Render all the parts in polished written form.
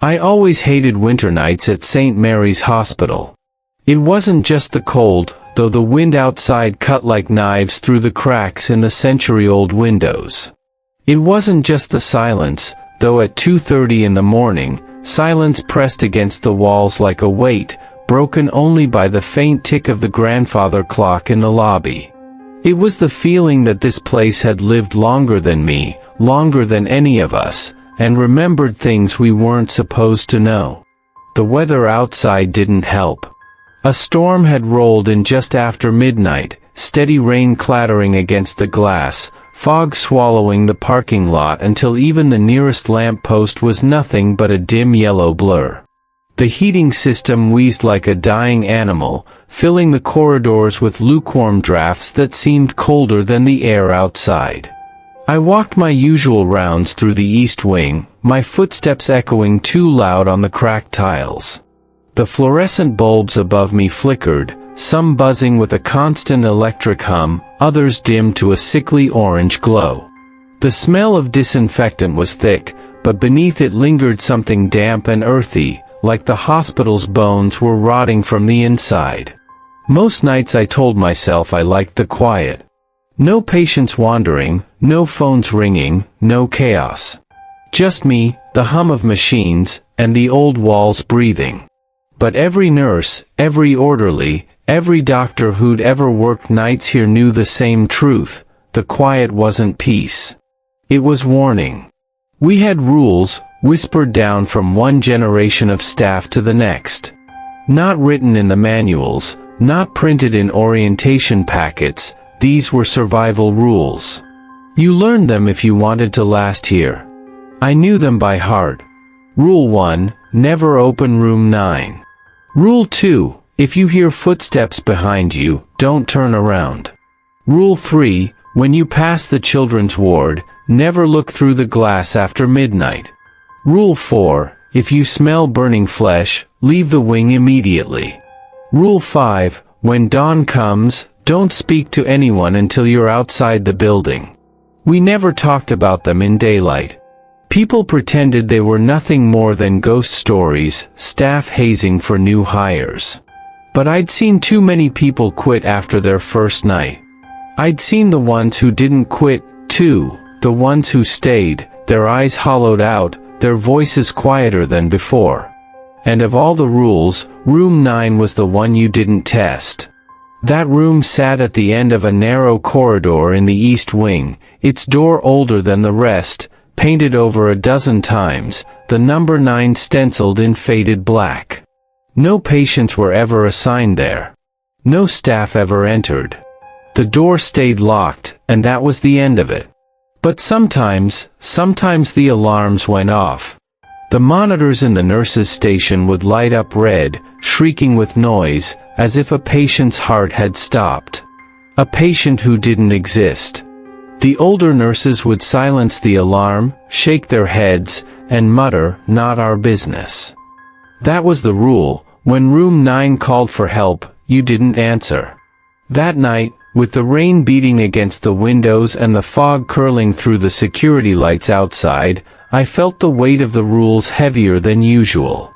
I always hated winter nights at St. Mary's Hospital. It wasn't just the cold, though the wind outside cut like knives through the cracks in the century-old windows. It wasn't just the silence, though at 2:30 in the morning, silence pressed against the walls like a weight, broken only by the faint tick of the grandfather clock in the lobby. It was the feeling that this place had lived longer than me, longer than any of us, and remembered things we weren't supposed to know. The weather outside didn't help. A storm had rolled in just after midnight, steady rain clattering against the glass, fog swallowing the parking lot until even the nearest lamp post was nothing but a dim yellow blur. The heating system wheezed like a dying animal, filling the corridors with lukewarm drafts that seemed colder than the air outside. I walked my usual rounds through the east wing, my footsteps echoing too loud on the cracked tiles. The fluorescent bulbs above me flickered, some buzzing with a constant electric hum, others dimmed to a sickly orange glow. The smell of disinfectant was thick, but beneath it lingered something damp and earthy, like the hospital's bones were rotting from the inside. Most nights I told myself I liked the quiet. No patients wandering, no phones ringing, no chaos. Just me, the hum of machines, and the old walls breathing. But every nurse, every orderly, every doctor who'd ever worked nights here knew the same truth: the quiet wasn't peace. It was warning. We had rules, whispered down from one generation of staff to the next. Not written in the manuals, not printed in orientation packets, these were survival rules. You learned them if you wanted to last here. I knew them by heart. Rule 1, never open room 9. Rule 2, if you hear footsteps behind you, don't turn around. Rule 3, when you pass the children's ward, never look through the glass after midnight. Rule 4, if you smell burning flesh, leave the wing immediately. Rule 5, when dawn comes, don't speak to anyone until you're outside the building. We never talked about them in daylight. People pretended they were nothing more than ghost stories, staff hazing for new hires. But I'd seen too many people quit after their first night. I'd seen the ones who didn't quit, too, the ones who stayed, their eyes hollowed out, their voices quieter than before. And of all the rules, room 9 was the one you didn't test. That room sat at the end of a narrow corridor in the east wing, its door older than the rest, painted over a dozen times, the number 9 stenciled in faded black. No patients were ever assigned there. No staff ever entered. The door stayed locked, and that was the end of it. But sometimes the alarms went off. The monitors in the nurses' station would light up red, shrieking with noise, as if a patient's heart had stopped. A patient who didn't exist. The older nurses would silence the alarm, shake their heads, and mutter, "Not our business." That was the rule. When room 9 called for help, you didn't answer. That night, with the rain beating against the windows and the fog curling through the security lights outside, I felt the weight of the rules heavier than usual.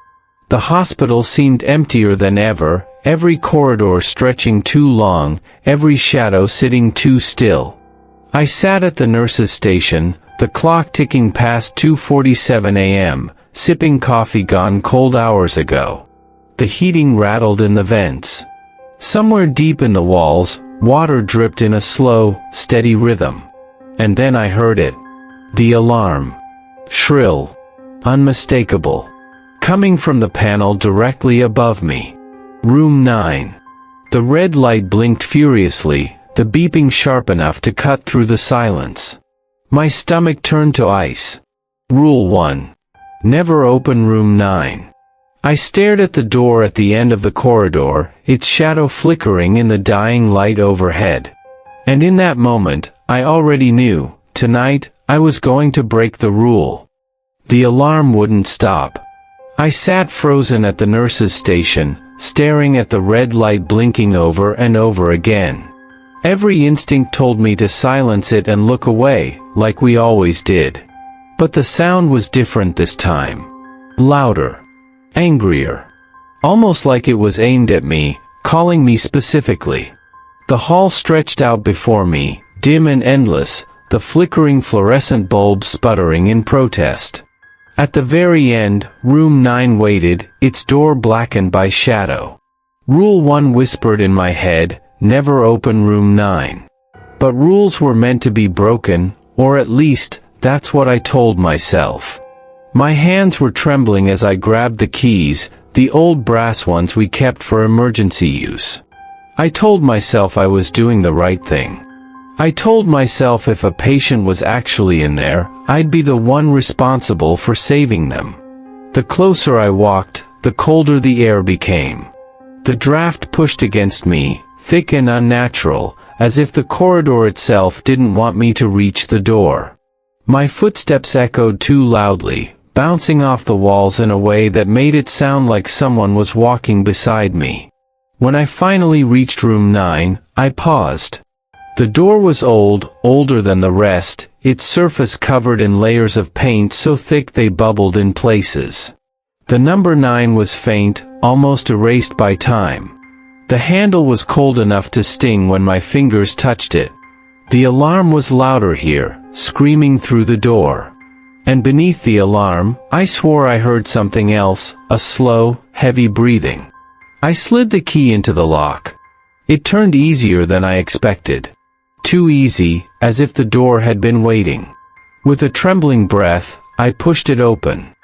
The hospital seemed emptier than ever, every corridor stretching too long, every shadow sitting too still. I sat at the nurses' station, the clock ticking past 2:47 a.m., sipping coffee gone cold hours ago. The heating rattled in the vents. Somewhere deep in the walls, water dripped in a slow, steady rhythm. And then I heard it. The alarm. Shrill. Unmistakable. Coming from the panel directly above me. Room 9. The red light blinked furiously, the beeping sharp enough to cut through the silence. My stomach turned to ice. Rule 1. Never open room 9. I stared at the door at the end of the corridor, its shadow flickering in the dying light overhead. And in that moment, I already knew, tonight, I was going to break the rule. The alarm wouldn't stop. I sat frozen at the nurses' station, staring at the red light blinking over and over again. Every instinct told me to silence it and look away, like we always did. But the sound was different this time. Louder. Angrier. Almost like it was aimed at me, calling me specifically. The hall stretched out before me, dim and endless, the flickering fluorescent bulbs sputtering in protest. At the very end, room 9 waited, its door blackened by shadow. Rule 1 whispered in my head, never open room 9. But rules were meant to be broken, or at least, that's what I told myself. My hands were trembling as I grabbed the keys, the old brass ones we kept for emergency use. I told myself I was doing the right thing. I told myself if a patient was actually in there, I'd be the one responsible for saving them. The closer I walked, the colder the air became. The draft pushed against me, thick and unnatural, as if the corridor itself didn't want me to reach the door. My footsteps echoed too loudly, bouncing off the walls in a way that made it sound like someone was walking beside me. When I finally reached room 9, I paused. The door was old, older than the rest, its surface covered in layers of paint so thick they bubbled in places. The number 9 was faint, almost erased by time. The handle was cold enough to sting when my fingers touched it. The alarm was louder here, screaming through the door. And beneath the alarm, I swore I heard something else, a slow, heavy breathing. I slid the key into the lock. It turned easier than I expected. Too easy, as if the door had been waiting. With a trembling breath, I pushed it open.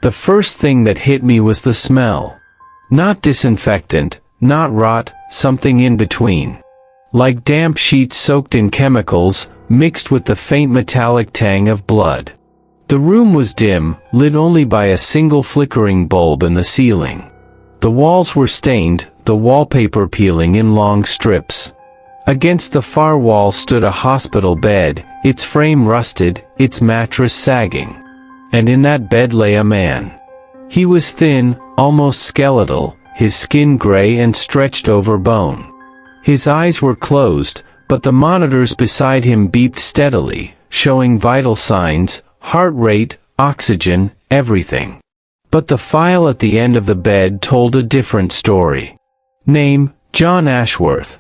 The first thing that hit me was the smell. Not disinfectant, not rot, something in between. Like damp sheets soaked in chemicals, mixed with the faint metallic tang of blood. The room was dim, lit only by a single flickering bulb in the ceiling. The walls were stained, the wallpaper peeling in long strips. Against the far wall stood a hospital bed, its frame rusted, its mattress sagging. And in that bed lay a man. He was thin, almost skeletal, his skin gray and stretched over bone. His eyes were closed, but the monitors beside him beeped steadily, showing vital signs, heart rate, oxygen, everything. But the file at the end of the bed told a different story. Name, John Ashworth.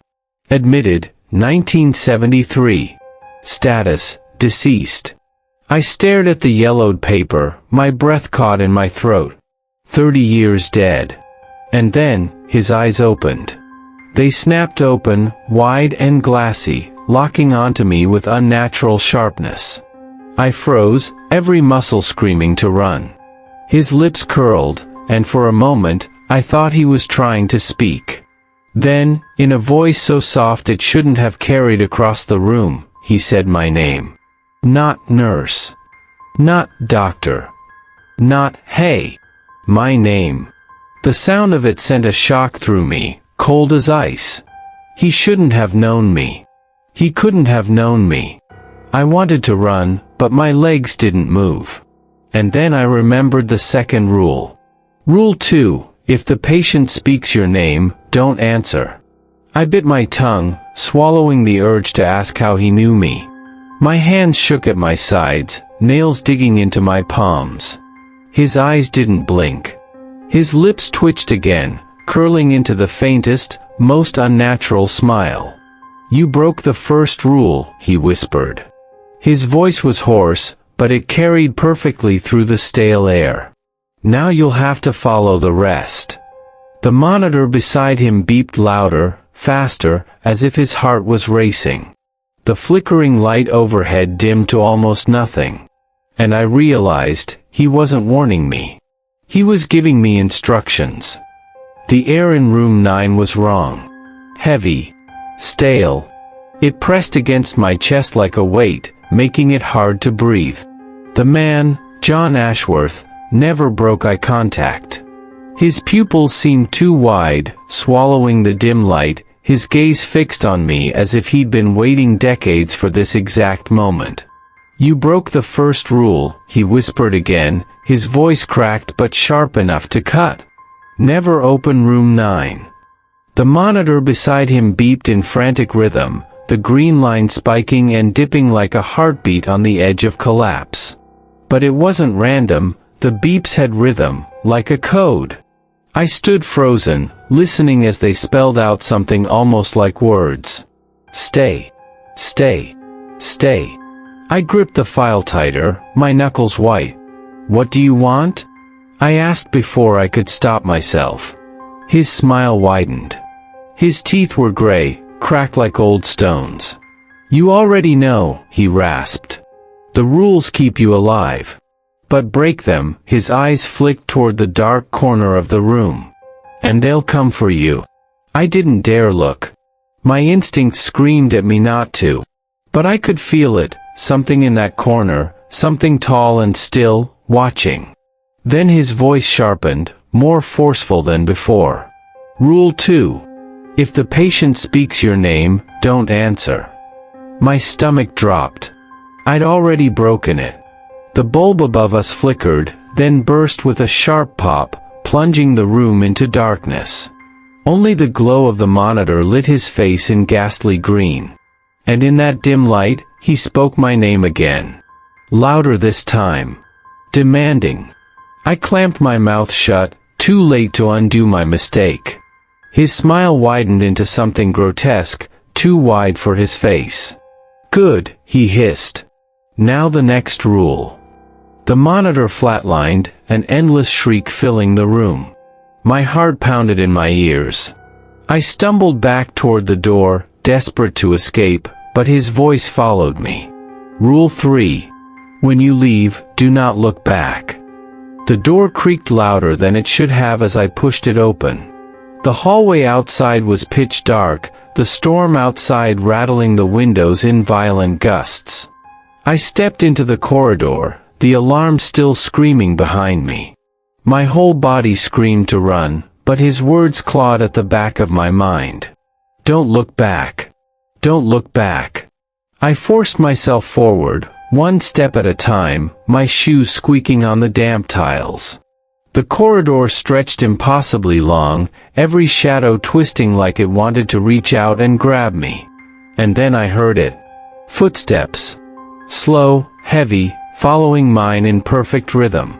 Admitted, 1973. Status, deceased. I stared at the yellowed paper, my breath caught in my throat. 30 years dead. And then, his eyes opened. They snapped open, wide and glassy, locking onto me with unnatural sharpness. I froze, every muscle screaming to run. His lips curled, and for a moment, I thought he was trying to speak. Then, in a voice so soft it shouldn't have carried across the room, he said my name. Not nurse. Not doctor. Not, hey. My name. The sound of it sent a shock through me, cold as ice. He shouldn't have known me. He couldn't have known me. I wanted to run, but my legs didn't move. And then I remembered the second rule. Rule 2, if the patient speaks your name, don't answer. I bit my tongue, swallowing the urge to ask how he knew me. My hands shook at my sides, nails digging into my palms. His eyes didn't blink. His lips twitched again, curling into the faintest, most unnatural smile. You broke the first rule, he whispered. His voice was hoarse, but it carried perfectly through the stale air. Now you'll have to follow the rest. The monitor beside him beeped louder, faster, as if his heart was racing. The flickering light overhead dimmed to almost nothing. And I realized, he wasn't warning me. He was giving me instructions. The air in room 9 was wrong. Heavy. Stale. It pressed against my chest like a weight, making it hard to breathe. The man, John Ashworth, never broke eye contact. His pupils seemed too wide, swallowing the dim light, his gaze fixed on me as if he'd been waiting decades for this exact moment. You broke the first rule, he whispered again, his voice cracked but sharp enough to cut. Never open room 9. The monitor beside him beeped in frantic rhythm, the green line spiking and dipping like a heartbeat on the edge of collapse. But it wasn't random, The beeps had rhythm, like a code. I stood frozen, listening as they spelled out something almost like words. Stay. Stay. Stay. I gripped the file tighter, my knuckles white. What do you want? I asked before I could stop myself. His smile widened. His teeth were gray, cracked like old stones. You already know, he rasped. The rules keep you alive. But break them. His eyes flicked toward the dark corner of the room. And they'll come for you. I didn't dare look. My instincts screamed at me not to. But I could feel it, something in that corner, something tall and still, watching. Then his voice sharpened, more forceful than before. Rule 2. If the patient speaks your name, don't answer. My stomach dropped. I'd already broken it. The bulb above us flickered, then burst with a sharp pop, plunging the room into darkness. Only the glow of the monitor lit his face in ghastly green. And in that dim light, he spoke my name again. Louder this time. Demanding. I clamped my mouth shut, too late to undo my mistake. His smile widened into something grotesque, too wide for his face. Good, he hissed. Now the next rule. The monitor flatlined, an endless shriek filling the room. My heart pounded in my ears. I stumbled back toward the door, desperate to escape, but his voice followed me. Rule 3. When you leave, do not look back. The door creaked louder than it should have as I pushed it open. The hallway outside was pitch dark, the storm outside rattling the windows in violent gusts. I stepped into the corridor, the alarm still screaming behind me. My whole body screamed to run, but his words clawed at the back of my mind. Don't look back. Don't look back. I forced myself forward, one step at a time, my shoes squeaking on the damp tiles. The corridor stretched impossibly long, every shadow twisting like it wanted to reach out and grab me. And then I heard it. Footsteps. Slow, heavy, following mine in perfect rhythm.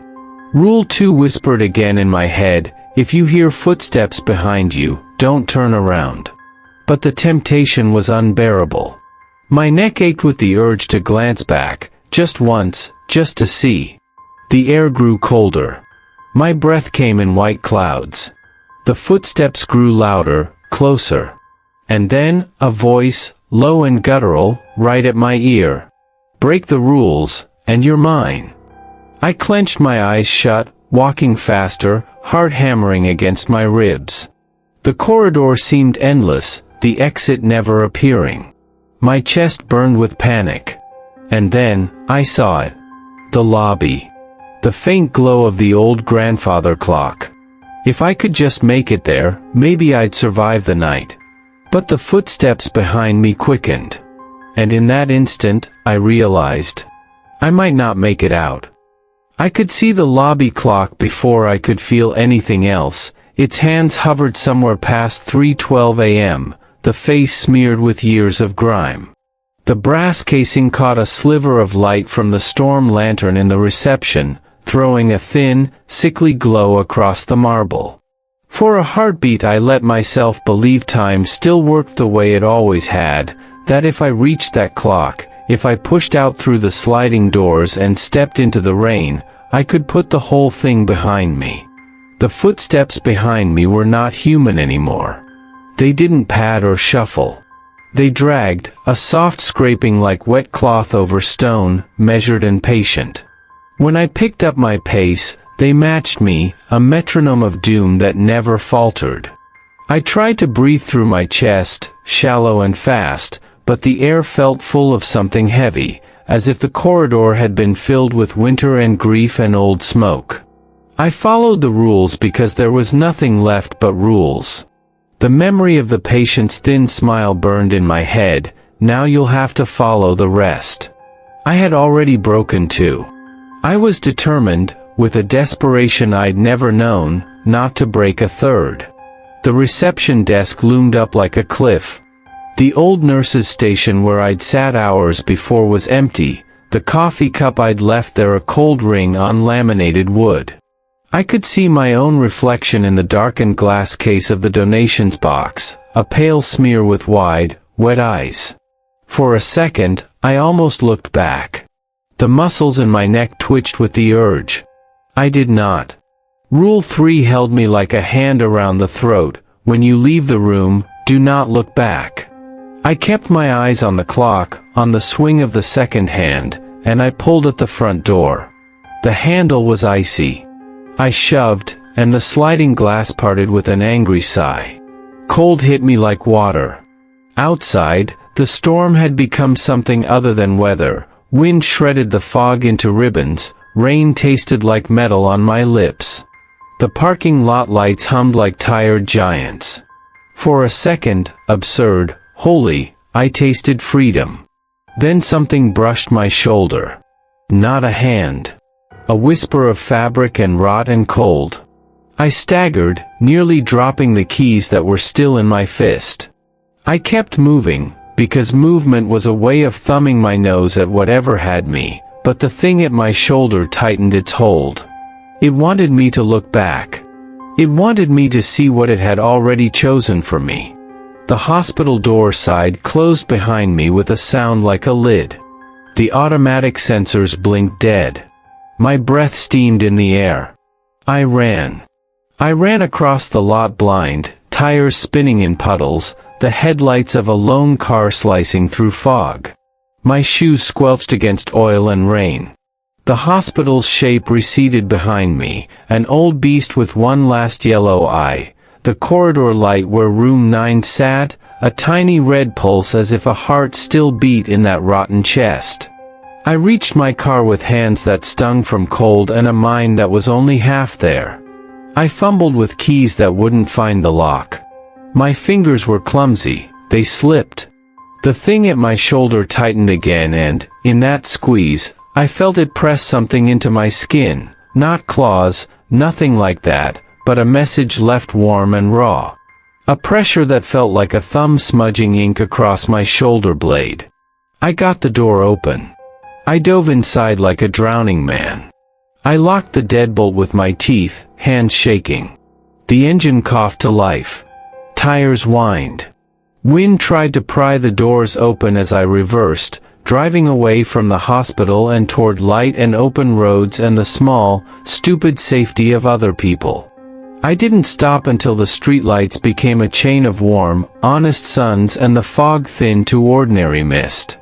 Rule 2 whispered again in my head, if you hear footsteps behind you, don't turn around. But the temptation was unbearable. My neck ached with the urge to glance back, just once, just to see. The air grew colder. My breath came in white clouds. The footsteps grew louder, closer. And then, a voice, low and guttural, right at my ear. Break the rules, and you're mine. I clenched my eyes shut, walking faster, heart hammering against my ribs. The corridor seemed endless, the exit never appearing. My chest burned with panic. And then, I saw it. The lobby. The faint glow of the old grandfather clock. If I could just make it there, maybe I'd survive the night. But the footsteps behind me quickened. And in that instant, I realized I might not make it out. I could see the lobby clock before I could feel anything else. Its hands hovered somewhere past 3:12 a.m., the face smeared with years of grime. The brass casing caught a sliver of light from the storm lantern in the reception, throwing a thin, sickly glow across the marble. For a heartbeat I let myself believe time still worked the way it always had, that if I reached that clock, if I pushed out through the sliding doors and stepped into the rain, I could put the whole thing behind me. The footsteps behind me were not human anymore. They didn't pad or shuffle. They dragged, a soft scraping like wet cloth over stone, measured and patient. When I picked up my pace, they matched me, a metronome of doom that never faltered. I tried to breathe through my chest, shallow and fast, but the air felt full of something heavy, as if the corridor had been filled with winter and grief and old smoke. I followed the rules because there was nothing left but rules. The memory of the patient's thin smile burned in my head, now you'll have to follow the rest. I had already broken 2. I was determined, with a desperation I'd never known, not to break a 3rd. The reception desk loomed up like a cliff. The old nurse's station where I'd sat hours before was empty, the coffee cup I'd left there a cold ring on laminated wood. I could see my own reflection in the darkened glass case of the donations box, a pale smear with wide, wet eyes. For a second, I almost looked back. The muscles in my neck twitched with the urge. I did not. Rule 3 held me like a hand around the throat. When you leave the room, do not look back. I kept my eyes on the clock, on the swing of the second hand, and I pulled at the front door. The handle was icy. I shoved, and the sliding glass parted with an angry sigh. Cold hit me like water. Outside, the storm had become something other than weather. Wind shredded the fog into ribbons, rain tasted like metal on my lips. The parking lot lights hummed like tired giants. For a second, absurd, holy, I tasted freedom. Then something brushed my shoulder. Not a hand. A whisper of fabric and rot and cold. I staggered, nearly dropping the keys that were still in my fist. I kept moving, because movement was a way of thumbing my nose at whatever had me, but the thing at my shoulder tightened its hold. It wanted me to look back. It wanted me to see what it had already chosen for me. The hospital door side closed behind me with a sound like a lid. The automatic sensors blinked dead. My breath steamed in the air. I ran. I ran across the lot blind, tires spinning in puddles, the headlights of a lone car slicing through fog. My shoes squelched against oil and rain. The hospital's shape receded behind me, an old beast with one last yellow eye. The corridor light where room 9 sat, a tiny red pulse as if a heart still beat in that rotten chest. I reached my car with hands that stung from cold and a mind that was only half there. I fumbled with keys that wouldn't find the lock. My fingers were clumsy, they slipped. The thing at my shoulder tightened again and, in that squeeze, I felt it press something into my skin, not claws, nothing like that, but a message left warm and raw. A pressure that felt like a thumb smudging ink across my shoulder blade. I got the door open. I dove inside like a drowning man. I locked the deadbolt with my teeth, hands shaking. The engine coughed to life. Tires whined. Wind tried to pry the doors open as I reversed, driving away from the hospital and toward light and open roads and the small, stupid safety of other people. I didn't stop until the streetlights became a chain of warm, honest suns and the fog thinned to ordinary mist.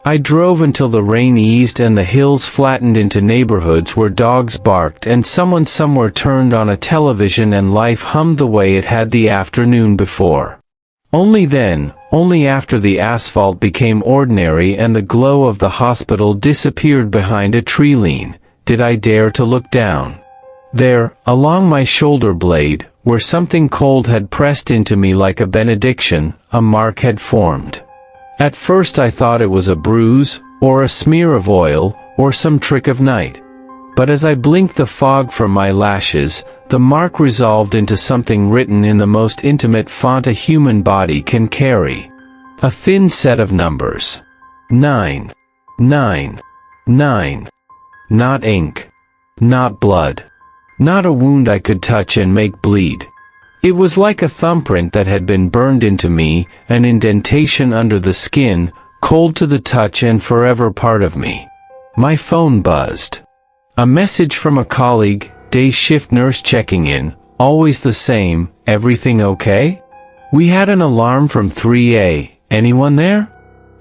I drove until the rain eased and the hills flattened into neighborhoods where dogs barked and someone somewhere turned on a television and life hummed the way it had the afternoon before. Only then, only after the asphalt became ordinary and the glow of the hospital disappeared behind a tree lean, did I dare to look down. There, along my shoulder blade, where something cold had pressed into me like a benediction, a mark had formed. At first I thought it was a bruise, or a smear of oil, or some trick of night. But as I blinked the fog from my lashes, the mark resolved into something written in the most intimate font a human body can carry. A thin set of numbers. 9. 9. 9. Not ink. Not blood. Not a wound I could touch and make bleed. It was like a thumbprint that had been burned into me, an indentation under the skin, cold to the touch and forever part of me. My phone buzzed. A message from a colleague, day shift nurse checking in, always the same, everything okay? We had an alarm from 3A, anyone there?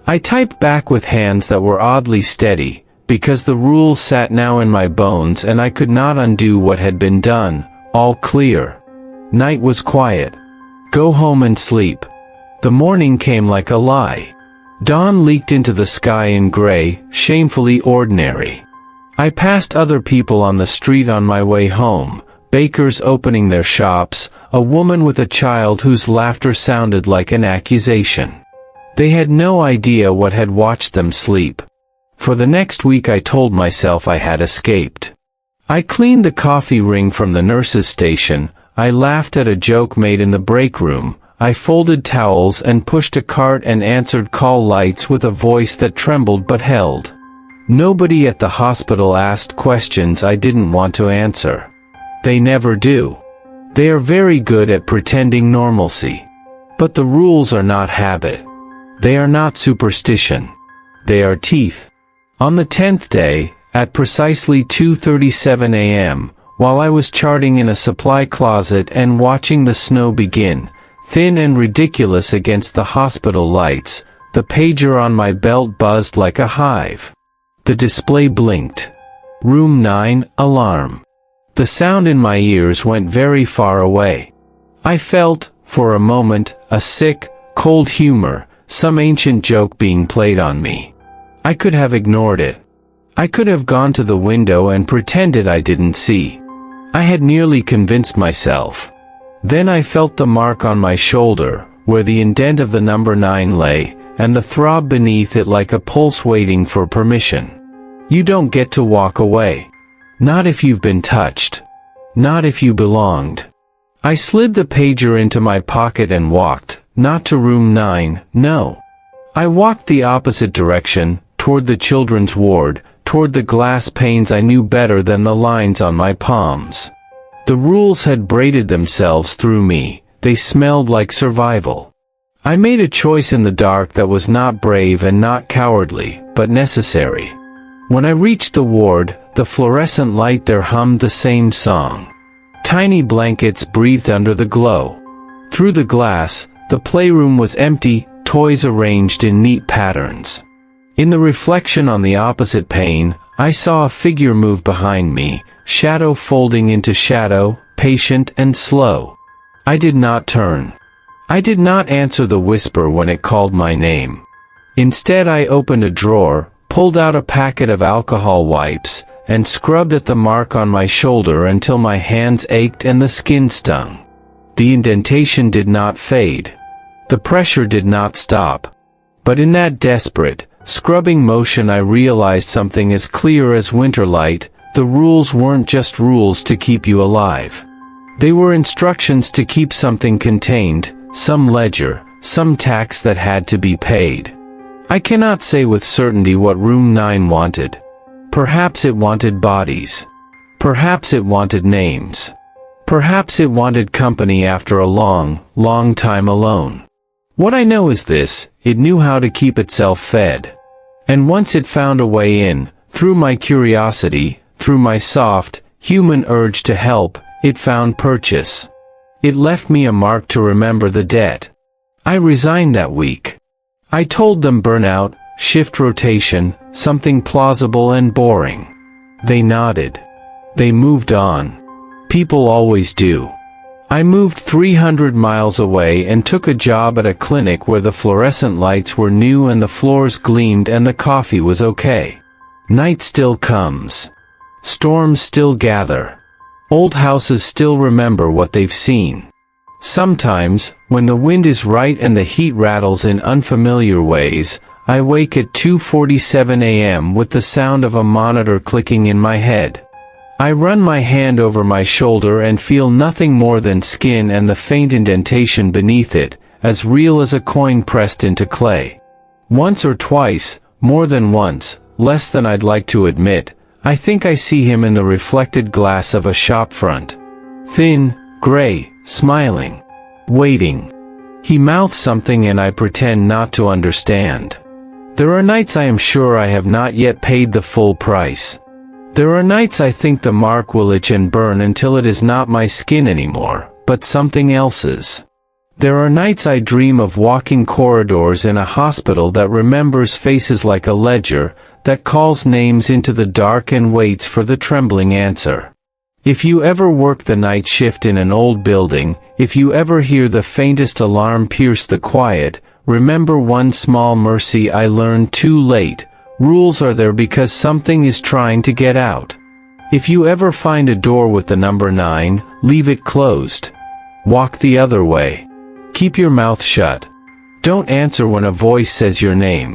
I typed back with hands that were oddly steady, because the rules sat now in my bones and I could not undo what had been done, all clear. Night was quiet. Go home and sleep. The morning came like a lie. Dawn leaked into the sky in gray, shamefully ordinary. I passed other people on the street on my way home, bakers opening their shops, a woman with a child whose laughter sounded like an accusation. They had no idea what had watched them sleep. For the next week I told myself I had escaped. I cleaned the coffee ring from the nurse's station, I laughed at a joke made in the break room, I folded towels and pushed a cart and answered call lights with a voice that trembled but held. Nobody at the hospital asked questions I didn't want to answer. They never do. They are very good at pretending normalcy. But the rules are not habit. They are not superstition. They are teeth. On the 10th day, at precisely 2:37 a.m., while I was charting in a supply closet and watching the snow begin, thin and ridiculous against the hospital lights, the pager on my belt buzzed like a hive. The display blinked. Room 9, alarm. The sound in my ears went very far away. I felt, for a moment, a sick, cold humor, some ancient joke being played on me. I could have ignored it. I could have gone to the window and pretended I didn't see. I had nearly convinced myself. Then I felt the mark on my shoulder, where the indent of the number 9 lay, and the throb beneath it like a pulse waiting for permission. You don't get to walk away. Not if you've been touched. Not if you belonged. I slid the pager into my pocket and walked, not to room 9, no. I walked the opposite direction, toward the children's ward, toward the glass panes I knew better than the lines on my palms. The rules had braided themselves through me, they smelled like survival. I made a choice in the dark that was not brave and not cowardly, but necessary. When I reached the ward, the fluorescent light there hummed the same song. Tiny blankets breathed under the glow. Through the glass, the playroom was empty, toys arranged in neat patterns. In the reflection on the opposite pane, I saw a figure move behind me, shadow folding into shadow, patient and slow. I did not turn. I did not answer the whisper when it called my name. Instead, I opened a drawer, pulled out a packet of alcohol wipes, and scrubbed at the mark on my shoulder until my hands ached and the skin stung. The indentation did not fade. The pressure did not stop. But in that desperate, scrubbing motion I realized something as clear as winter light: the rules weren't just rules to keep you alive. They were instructions to keep something contained, some ledger, some tax that had to be paid. I cannot say with certainty what room 9 wanted. Perhaps it wanted bodies. Perhaps it wanted names. Perhaps it wanted company after a long, long time alone. What I know is this: it knew how to keep itself fed. And once it found a way in, through my curiosity, through my soft, human urge to help, it found purchase. It left me a mark to remember the debt. I resigned that week. I told them burnout, shift rotation, something plausible and boring. They nodded. They moved on. People always do. I moved 300 miles away and took a job at a clinic where the fluorescent lights were new and the floors gleamed and the coffee was okay. Night still comes. Storms still gather. Old houses still remember what they've seen. Sometimes, when the wind is right and the heat rattles in unfamiliar ways, I wake at 2:47 a.m. with the sound of a monitor clicking in my head. I run my hand over my shoulder and feel nothing more than skin and the faint indentation beneath it, as real as a coin pressed into clay. Once or twice, more than once, less than I'd like to admit, I think I see him in the reflected glass of a shop front. Thin, gray, smiling. Waiting. He mouths something and I pretend not to understand. There are nights I am sure I have not yet paid the full price. There are nights I think the mark will itch and burn until it is not my skin anymore, but something else's. There are nights I dream of walking corridors in a hospital that remembers faces like a ledger, that calls names into the dark and waits for the trembling answer. If you ever work the night shift in an old building, if you ever hear the faintest alarm pierce the quiet, remember one small mercy I learned too late: rules are there because something is trying to get out. If you ever find a door with the number 9, leave it closed. Walk the other way. Keep your mouth shut. Don't answer when a voice says your name.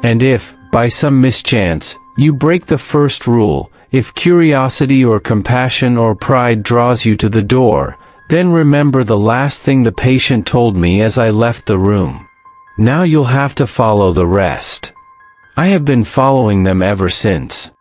And if, by some mischance, you break the first rule, if curiosity or compassion or pride draws you to the door, then remember the last thing the patient told me as I left the room. Now you'll have to follow the rest. I have been following them ever since.